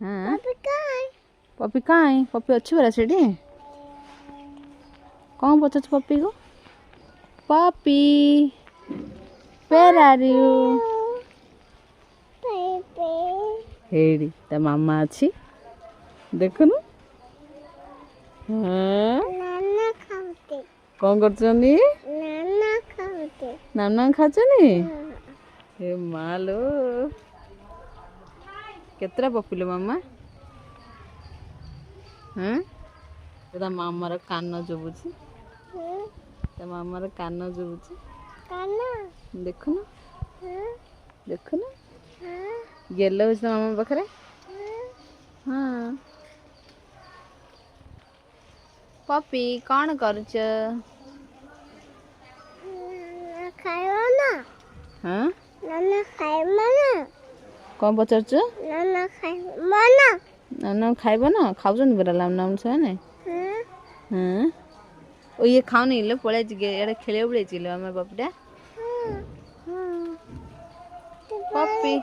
हाँ पपी कहाँ पपी अच्छी बरा से कौन पचार पपी को puppy where are you Heidi ता मामा अच्छी देखुनु हाँ कौन करछनी नाना खाचनी हे मालो केतरा पपिलो मामा हाँ ता मामार कान जुबुची ता मामार कान जुबुची देखुनु देखुनु गेलो होछ मामा पाखरे हाँ पपी कौन करुच हाँ कौन पचार नाना खाइब ना खाऊन परा लाम नाम छे हाँ ओ ये खाओ नहीं लो पड़े एडे खेले पड़े चिलो हमें पपीटा पपी